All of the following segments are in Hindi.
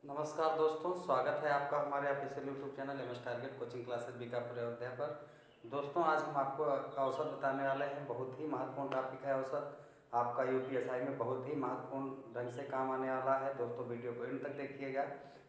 नमस्कार दोस्तों, स्वागत है आपका हमारे official YouTube channel M S target coaching classes Bikapur Ayodhya पर। दोस्तों, आज हम आपको अवसर बताने वाले हैं। बहुत ही महत्वपूर्ण टॉपिक है अवसर। आपका यूपीएसआई में बहुत ही महत्वपूर्ण ढंग से काम आने वाला है। दोस्तों, वीडियो को एंड तक देखिएगा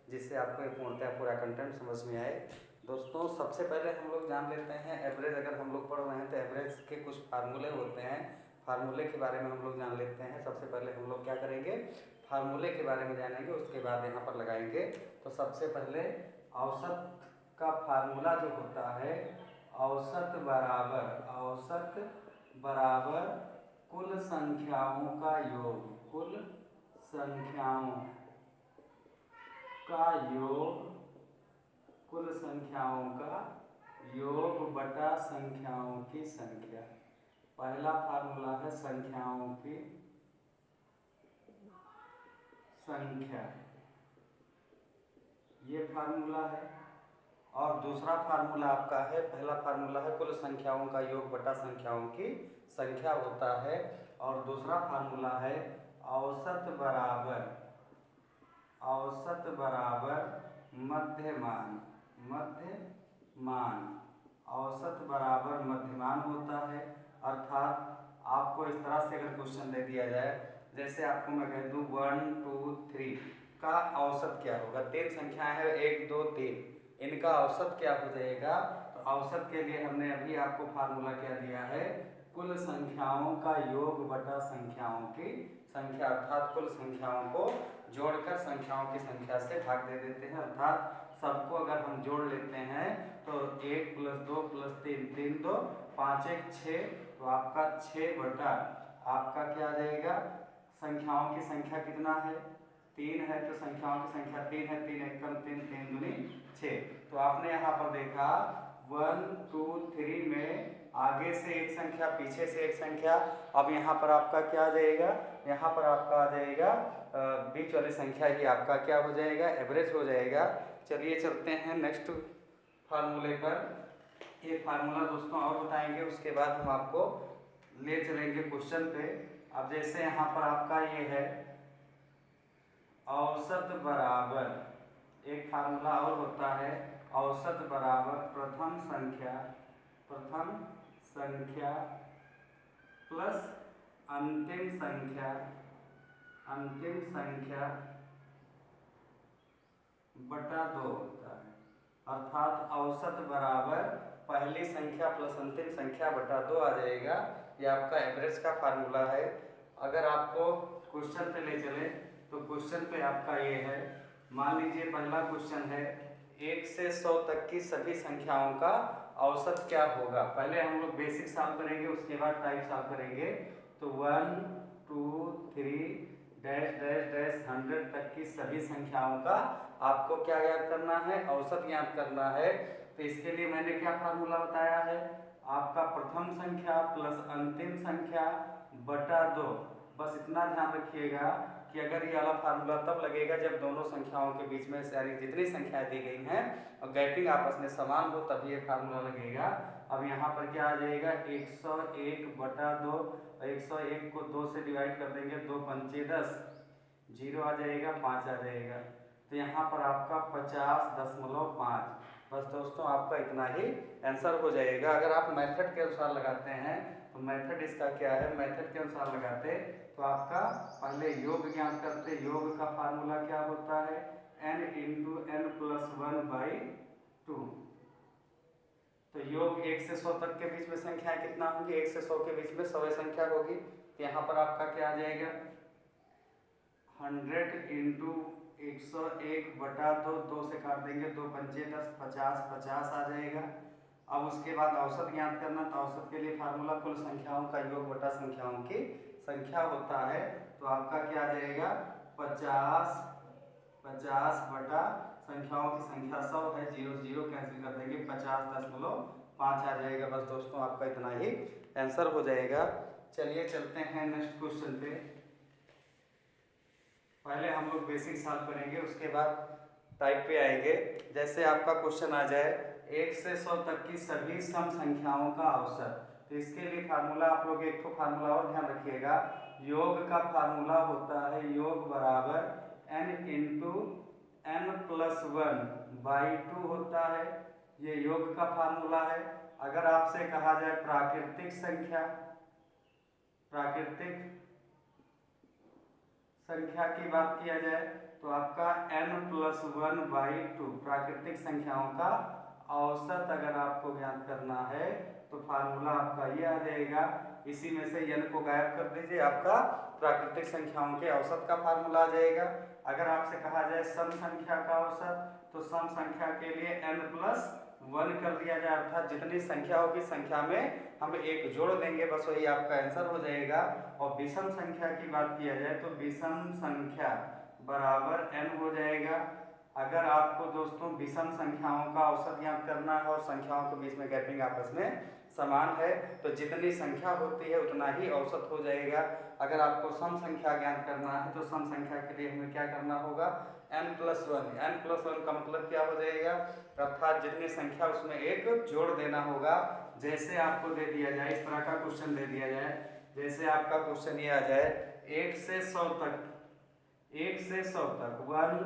जिससे आपको ये पूर्णतः पूरा कंटेंट समझ में आए। दोस्तों, सबसे पहले हम लोग जान लेते हैं एवरेज। अगर हम लोग पढ़ रहे हैं तो एवरेज के कुछ फार्मूले होते हैं। फार्मूले के बारे में हम लोग जान लेते हैं। सबसे पहले हम लोग क्या करेंगे, फार्मूले के बारे में जानेंगे, उसके बाद यहाँ पर लगाएंगे। तो सबसे पहले औसत का फार्मूला जो होता है, औसत बराबर कुल संख्याओं का योग, कुल संख्याओं का योग, कुल संख्याओं का योग बटा संख्याओं की संख्या। पहला फार्मूला है संख्याओं की संख्या, ये फार्मूला है। और दूसरा फार्मूला आपका है, पहला फार्मूला है कुल संख्याओं का योग बटा संख्याओं की संख्या होता है। और दूसरा फार्मूला है औसत बराबर मध्यमान। औसत बराबर मध्यमान होता है। अर्थात आपको इस तरह से अगर क्वेश्चन दे दिया जाए, जैसे आपको मैं कह दूँ 1 2 3 का औसत क्या होगा। तीन संख्याएं हैं, 1 2 3, इनका औसत क्या हो जाएगा। तो औसत के लिए हमने अभी आपको फार्मूला क्या दिया है, कुल संख्याओं का योग बटा संख्याओं की संख्या। अर्थात कुल संख्याओं को जोड़कर संख्याओं की संख्या से भाग दे देते हैं। अर्थात सबको अगर हम जोड़ लेते हैं तो 1 + 2 + 3, 3 2 5 1 6, तो आपका 6 बटा आपका क्या आ जाएगा, संख्याओं की संख्या कितना है, 3 है। तो संख्याओं की संख्या 3 है, 3 1 3, 3 दूनी 6। तो आपने यहाँ पर देखा 1 2 3 में आगे से एक संख्या, पीछे से एक संख्या। अब यहाँ पर आपका क्या आ जाएगा, यहाँ पर आपका आ जाएगा बीच वाली संख्या ही आपका क्या हो जाएगा, एवरेज हो जाएगा। चलिए चलते हैं नेक्स्ट फार्मूले पर। ये फार्मूला दोस्तों और बताएंगे, उसके बाद हम आपको ले चलेंगे क्वेश्चन पे। अब जैसे यहाँ पर आपका ये है औसत बराबर, एक फार्मूला और होता है औसत बराबर प्रथम संख्या प्लस अंतिम संख्या बटा 2 होता है। अर्थात औसत बराबर पहली संख्या प्लस अंतिम संख्या बटा 2 आ जाएगा। ये आपका एवरेज का फार्मूला है। अगर आपको क्वेश्चन पे ले चले तो क्वेश्चन पे आपका ये है, मान लीजिए पहला क्वेश्चन है 1 से 100 तक की सभी संख्याओं का औसत क्या होगा। पहले हम लोग बेसिक सॉल्व करेंगे, उसके बाद टाइप सॉल्व करेंगे। तो 1 2 3 डैश डैश डैश 100 तक की सभी संख्याओं का आपको क्या याद करना है, औसत याद करना है। तो इसके लिए मैंने क्या फार्मूला बताया है, आपका प्रथम संख्या प्लस अंतिम संख्या बटा 2। बस इतना ध्यान रखिएगा कि अगर ये वाला फार्मूला तब लगेगा जब दोनों संख्याओं के बीच में सारी जितनी संख्याएं दी गई हैं और गैपिंग आपस में समान हो, तभी ये फार्मूला लगेगा। अब यहाँ पर क्या आ जाएगा, 101 बटा 2। 101 को 2 से डिवाइड कर देंगे, 2 पंचे 10, 0 आ जाएगा, 5 आ जाएगा। तो यहाँ पर आपका 50.5। बस दोस्तों, आपका इतना ही आंसर हो जाएगा। अगर आप मेथड के अनुसार लगाते हैं तो मेथड इसका क्या है, मेथड के अनुसार लगाते तो आपका पहले योग ज्ञात करते। योग का फार्मूला क्या होता है, n × n + 1/2। तो योग 1 से 100 तक के बीच में संख्याएं कितना होंगी, 1 से 100 के बीच में 100 संख्या होगी। तो यहाँ पर आपका क्या आ जाएगा, 100 × 101 बटा 2, 2 से काट देंगे, 2 पंचे 10, 50 50 आ जाएगा। अब उसके बाद औसत ज्ञात करना, तो औसत के लिए फार्मूला कुल संख्याओं का योग बटा संख्याओं की संख्या होता है। तो आपका क्या आ जाएगा, 50 बटा संख्याओं की संख्या 100 है, 0 0 कैंसिल कर देंगे, 50.5 आ जाएगा। बस दोस्तों, आपका इतना ही आंसर हो जाएगा। चलिए चलते हैं नेक्स्ट क्वेश्चन पे। पहले हम लोग बेसिक सॉल्व करेंगे, उसके बाद टाइप पे आएंगे। जैसे आपका क्वेश्चन आ जाए 1 से 100 तक की सभी सम संख्याओं का औसत। तो इसके लिए फार्मूला आप लोग एक तो फार्मूला और ध्यान रखिएगा, योग का फार्मूला होता है योग बराबर n × n+1/2 होता है, ये योग का फार्मूला है। अगर आपसे कहा जाए प्राकृतिक संख्या की बात किया जाए तो आपका n+1/2 प्राकृतिक संख्याओं का औसत अगर आपको ज्ञात करना है तो फार्मूला आपका ये आ जाएगा। इसी में से n को गायब कर दीजिए, आपका प्राकृतिक संख्याओं के औसत का फार्मूला आ जाएगा। अगर आपसे कहा जाए सम संख्या का औसत तो सम संख्या के लिए n+1 कर दिया जाए, अर्थात जितनी संख्या होगी संख्या में हम एक जोड़ देंगे, बस वही आपका आंसर हो जाएगा। और विषम संख्या की बात किया जाए तो विषम संख्या बराबर n हो जाएगा। अगर आपको दोस्तों विषम संख्याओं का औसत ज्ञात करना है और संख्याओं के बीच में गैपिंग आपस में समान है तो जितनी संख्या होती है उतना ही औसत हो जाएगा। अगर आपको सम संख्या ज्ञात करना है तो सम संख्या के लिए हमें क्या करना होगा, n+1 का मतलब क्या हो जाएगा, अर्थात जितनी संख्या उसमें एक जोड़ देना होगा। जैसे आपको दे दिया जाए, इस तरह का क्वेश्चन दे दिया जाए, जैसे आपका क्वेश्चन ये आ जाए 1 से 100 तक 1 से 100 तक 1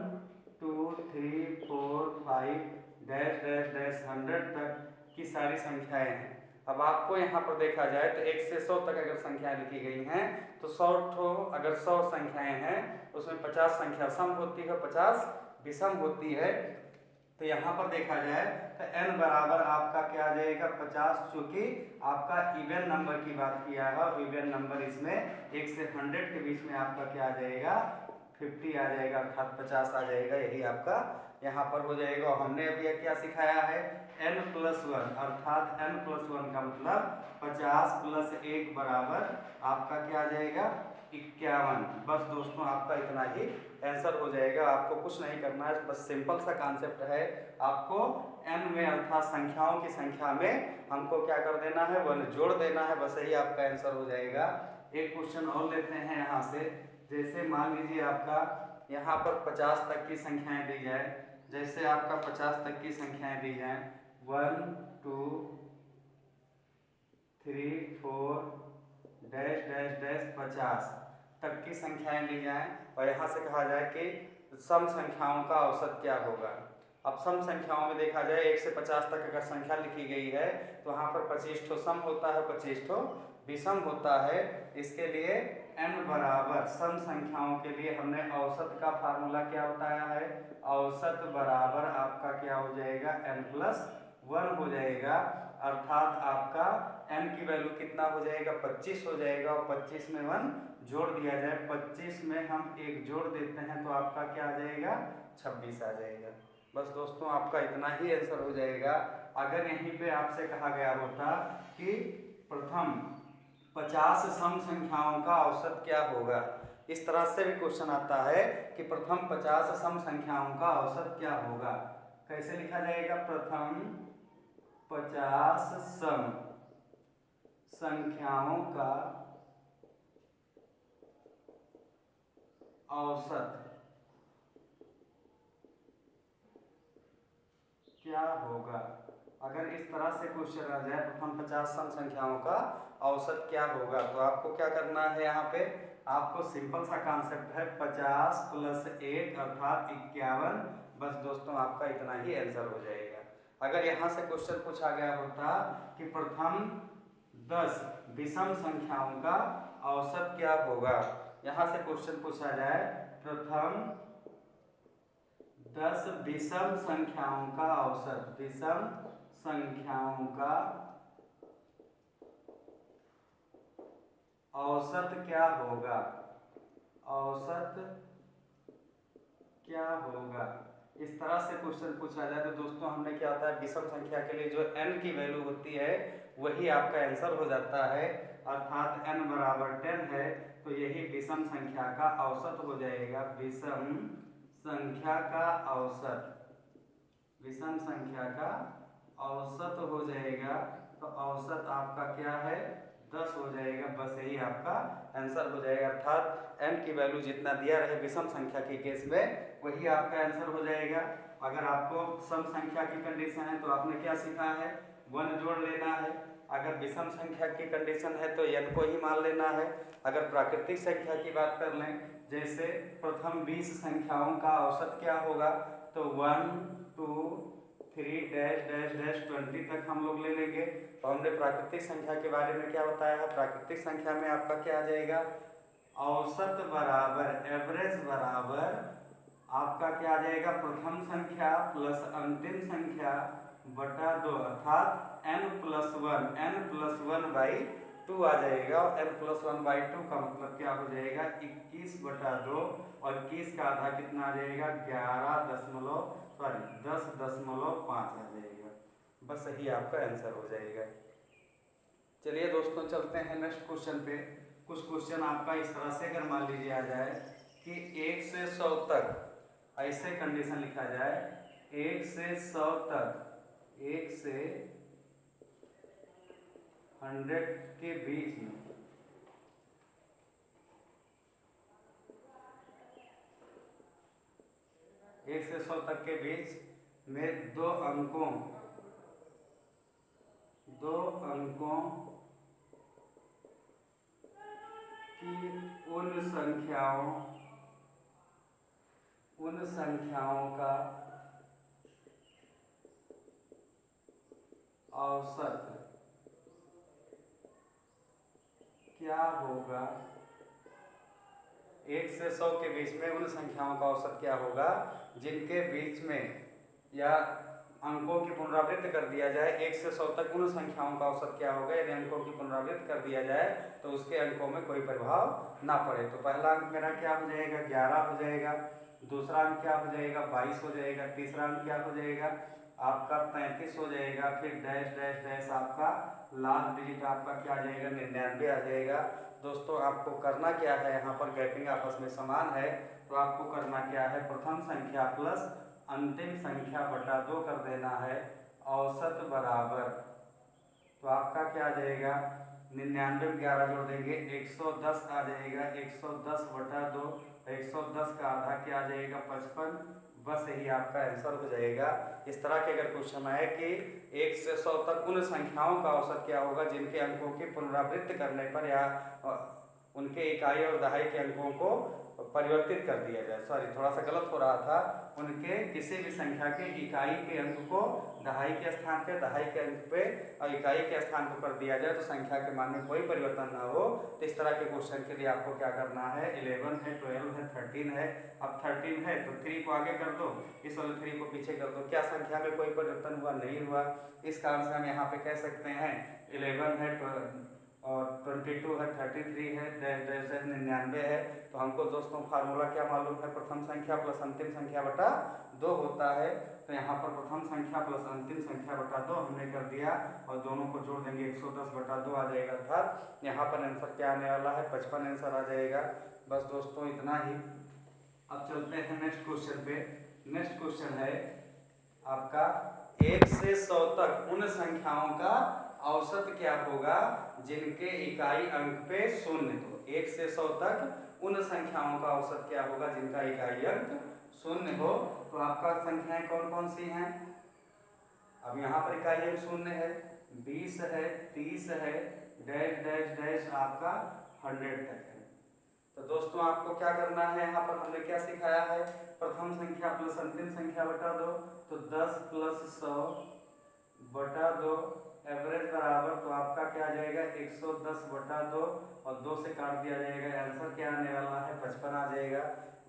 2 3 4 5 डैश डैश डैश 100 तक की सारी संख्याएं हैं। अब आपको यहाँ पर देखा जाए तो 1 से 100 तक अगर संख्याएं लिखी गई हैं तो 100 अगर 100 संख्याएं हैं उसमें 50 संख्या सम होती है, 50 विषम होती है। तो यहाँ पर देखा जाए तो n बराबर आपका क्या आ जाएगा 50, चूंकि आपका इवन नंबर की बात किया है और इवन नंबर इसमें 1 से 100 के बीच में आपका क्या आ जाएगा 50 आ जाएगा, अर्थात 50 आ जाएगा, यही आपका यहाँ पर हो जाएगा। और हमने अभी क्या सिखाया है n+1, अर्थात n+1 का मतलब 50 + 1 बराबर आपका क्या आ जाएगा 51। बस दोस्तों आपका इतना ही आंसर हो जाएगा, आपको कुछ नहीं करना है, बस सिंपल सा कॉन्सेप्ट है। आपको n में अर्थात संख्याओं की संख्या में हमको क्या कर देना है 1 जोड़ देना है, बस यही आपका आंसर हो जाएगा। एक क्वेश्चन और लेते हैं यहाँ से, जैसे मान लीजिए आपका यहाँ पर 50 तक की संख्याएं दी जाए, जैसे आपका 50 तक की संख्याएं दी जाए 1 2 3 4 डैश डैश डैश 50 तक की संख्याएं ली जाएं और यहाँ से कहा जाए कि सम संख्याओं का औसत क्या होगा। अब सम संख्याओं में देखा जाए 1 से 50 तक अगर संख्या लिखी गई है तो वहाँ पर 25 ठो सम होता है, 25 ठो विषम होता है। इसके लिए n बराबर सम संख्याओं के लिए हमने औसत का फार्मूला क्या बताया है, औसत बराबर आपका क्या हो जाएगा n+1 हो जाएगा, अर्थात आपका n की वैल्यू कितना हो जाएगा 25 हो जाएगा और 25 में 1 जोड़ दिया जाए, 25 में हम एक जोड़ देते हैं तो आपका क्या आ जाएगा 26 आ जाएगा। बस दोस्तों आपका इतना ही आंसर हो जाएगा। अगर यहीं पे आपसे कहा गया होता कि प्रथम 50 सम संख्याओं का औसत क्या होगा, इस तरह से भी क्वेश्चन आता है कि प्रथम 50 सम संख्याओं का औसत क्या होगा, कैसे लिखा जाएगा, प्रथम 50 सम संख्याओं का औसत क्या होगा। अगर इस तरह से क्वेश्चन आ जाए प्रथम 50 सम संख्याओं का औसत क्या होगा तो आपको क्या करना है, यहाँ पे आपको सिंपल सा कॉन्सेप्ट है 50 + 1 अर्थात 51। बस दोस्तों आपका इतना ही आंसर हो जाएगा। अगर यहाँ से क्वेश्चन पूछा गया होता कि प्रथम 10 विषम संख्याओं का औसत क्या होगा, यहाँ से क्वेश्चन पूछा जाए प्रथम 10 विषम संख्याओं का औसत, विषम संख्याओं का औसत क्या होगा, औसत क्या होगा, इस तरह से क्वेश्चन पूछा जाए तो दोस्तों हमने क्या होता है विषम संख्या के लिए जो n की वैल्यू होती है वही आपका आंसर हो जाता है, अर्थात n बराबर 10 है तो यही विषम संख्या का औसत हो जाएगा। विषम संख्या का औसत, विषम संख्या का औसत हो जाएगा तो औसत आपका क्या है 10 हो जाएगा, बस यही आपका आंसर हो जाएगा, अर्थात n की वैल्यू जितना दिया रहे विषम संख्या के केस में वही आपका आंसर हो जाएगा। अगर आपको सम संख्या की कंडीशन है तो आपने क्या सीखा है 1 जोड़ लेना है, अगर विषम संख्या की कंडीशन है तो n को ही मान लेना है। अगर प्राकृतिक संख्या की बात कर लें जैसे प्रथम 20 संख्याओं का औसत क्या होगा, तो 1 2 3 डैश डैश डैश 20 तक हम लोग ले लेंगे। तो हमने प्राकृतिक संख्या के बारे में क्या बताया है, प्राकृतिक संख्या में आपका क्या आ जाएगा, औसत बराबर एवरेज बराबर आपका क्या आ जाएगा, प्रथम संख्या प्लस अंतिम संख्या बटा 2, अर्थात n+1 आ जाएगा। और n+1/2 का मतलब क्या हो जाएगा, 21/2 और 21 का आधा कितना आ जाएगा, 10.5 आ जाएगा। बस यही आपका आंसर हो जाएगा। चलिए दोस्तों चलते हैं नेक्स्ट क्वेश्चन पे। कुछ क्वेश्चन आपका इस तरह से अगर मान लीजिए आ जाए कि 1 से 100 तक, ऐसे कंडीशन लिखा जाए 1 से 100 तक, 1 से 100 के बीच में एक से 100 तक के बीच में दो अंकों की उन संख्याओं का औसत क्या होगा, 1 से 100 के बीच में उन संख्याओं का औसत क्या होगा जिनके बीच में, या अंकों की पुनरावृत्ति कर दिया जाए 1 से 100 तक उन संख्याओं का औसत क्या होगा, यदि अंकों की पुनरावृत्ति कर दिया जाए तो उसके अंकों में कोई प्रभाव ना पड़े। तो पहला अंक मेरा क्या हो जाएगा, 11 हो जाएगा, दूसरा अंक क्या हो जाएगा, 22 हो जाएगा, तीसरा अंक क्या हो जाएगा आपका 33 हो जाएगा, फिर डैश डैश डैश आपका लास्ट डिजिट आपका क्या आ जाएगा, 99 आ जाएगा। दोस्तों आपको करना क्या है, यहाँ पर गैपिंग आपस में समान है, तो आपको करना क्या है, प्रथम संख्या प्लस अंतिम संख्या बटा 2 कर देना है, औसत बराबर, तो आपका क्या आ जाएगा, 99 में 11 जोड़ देंगे 110 आ जाएगा, 110/2, 110 का आधा क्या आ जाएगा 55। बस यही आपका आंसर हो जाएगा। इस तरह के अगर क्वेश्चन आए कि 1 से 100 तक उन संख्याओं का औसत क्या होगा जिनके अंकों की पुनरावृत्ति करने पर या उनके इकाई और दहाई के अंकों को परिवर्तित कर दिया जाए, सॉरी थोड़ा सा गलत हो रहा था, उनके किसी भी संख्या के इकाई के अंक को दहाई के स्थान पे, दहाई के अंक पे और इकाई के स्थान पर कर दिया जाए तो संख्या के मान में कोई परिवर्तन ना हो। तो इस तरह के क्वेश्चन के लिए आपको क्या करना है, 11 है, 12 है, 13 है। अब 13 है तो 3 को आगे कर दो, इस वाले 3 को पीछे कर दो। क्या संख्या में कोई परिवर्तन हुआ, नहीं हुआ। इस कारण से हम यहाँ पे कह सकते हैं 11 है और 22 है, 33 है, डैश डैश डैश 99 है। तो हमको दोस्तों फार्मूला क्या मालूम है, प्रथम संख्या प्लस अंतिम संख्या बटा 2 होता है। तो यहाँ पर प्रथम संख्या प्लस अंतिम संख्या बटा 2 हमने कर दिया और दोनों को जोड़ देंगे 110/2 आ जाएगा, अर्थात यहाँ पर आंसर क्या आने वाला है, 55 आंसर आ जाएगा। बस दोस्तों इतना ही। अब चलते हैं नेक्स्ट क्वेश्चन पे। नेक्स्ट क्वेश्चन है आपका 1 से 100 तक उन संख्याओं का औसत क्या होगा जिनके इकाई अंक पे 0। तो 1 से 100 तक उन संख्याओं का औसत क्या होगा जिनका इकाई अंक 0 हो। तो आपका संख्याएं कौन कौन सी हैं, अब यहाँ पर इकाई अंक 0 है, 20 है, 30 है, डैश डैश डैश आपका 100 तक है। तो दोस्तों आपको क्या करना है, यहाँ पर हमने क्या सिखाया है, प्रथम संख्या प्लस अंतिम संख्या बटा 2, तो 10 + 100/2 एवरेज बराबर, तो आपका क्या आ जाएगा 110/2 और 2 से काट दिया जाएगा, आंसर क्या आने वाला है 55 आ जाएगा।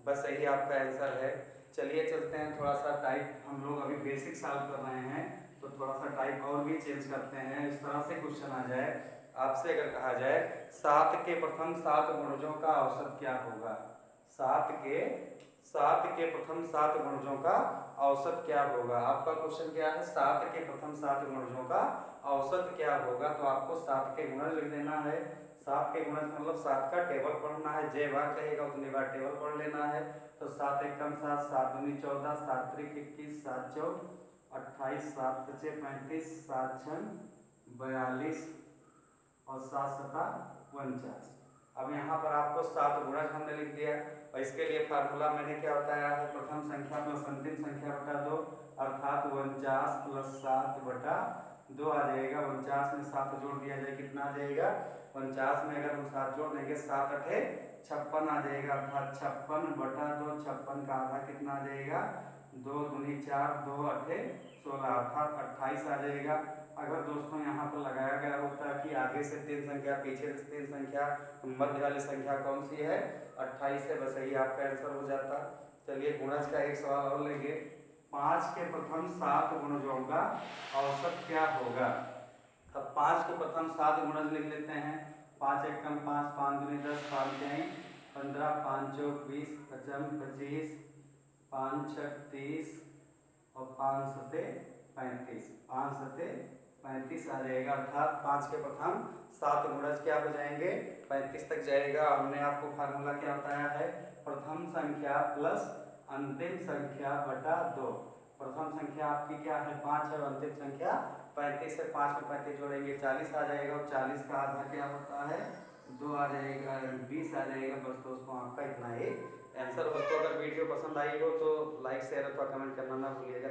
बस यही आपका आंसर है। चलिए चलते हैं थोड़ा सा टाइप, हम लोग अभी बेसिक सॉल्व कर रहे हैं तो थोड़ा सा टाइप और भी चेंज करते हैं। इस तरह से क्वेश्चन आ जाए आपसे, अगर कहा जाए 7 के प्रथम 7 गुणजों का औसत क्या होगा, 7 के प्रथम 7 गुणजों का औसत क्या होगा। आपका क्वेश्चन क्या है, 7 के प्रथम 7 गुणजों का औसत क्या होगा। तो आपको 7 के गुणज लिख देना है, 7 के गुणज मतलब 7 का टेबल पढ़ना है, जे बार कहेगा उतनी बार टेबल पढ़ लेना है। तो 7 एकम 7, 7 दूनी 14, 7 त्रिक 21, 7 चौक 28, 7 पचे 35, 7 छन 42 और 7 सता 49। अब यहाँ पर आपको 7 गुणज हमने लिख दिया और इसके लिए फार्मूला मैंने क्या बताया है, प्रथम संख्या प्लस अंतिम संख्या बटा 2 अर्थात 49 + 7/2 2 आ जाएगा। 49 में 7 जोड़ दिया जाए कितना आ जाएगा? 49 में अगर हम 7 जोड़ देंगे 7 अठे 56 आ जाएगा, अर्थात 56 बटा 2, 56 का आधा कितना आ जाएगा? 2 दूनी 4, 2 अठे 16, अर्थात 28 आ जाएगा। अगर दोस्तों यहाँ पर लगाया गया होता कि आगे से 3 संख्या पीछे से 3 संख्या, मध्य वाली संख्या कौन सी है? 28 है, बस यही आपका आंसर हो जाता। चलिए गुणज का एक सवाल और लेंगे। 5 के प्रथम 7 गुणजों का औसत क्या होगा? अब 5 के प्रथम 7 गुणज लिख लेते हैं। 5 एकम 5, 5 दूनी 10, 5 तिहाई 15, 5 चौक 20, 5 25, 5 छक 30 और 5 सते 35, 5 सते 35 आ जाएगा। अर्थात 5 के प्रथम 7 गुणज क्या हो जाएंगे? 35 तक जाएगा। हमने आपको फार्मूला क्या बताया है? प्रथम संख्या प्लस अंतिम संख्या बटा 2। प्रथम संख्या आपकी क्या है? 5 है, अंतिम संख्या 35 है। 5 में 35 जोड़ेंगे 40 आ जाएगा, और 40 का आधा क्या होता है? 2 आ जाएगा, 20 आ जाएगा। बस दोस्तों आपका इतना ही आंसर। दोस्तों अगर वीडियो पसंद आई हो तो लाइक शेयर अथवा कमेंट करना ना भूलिएगा।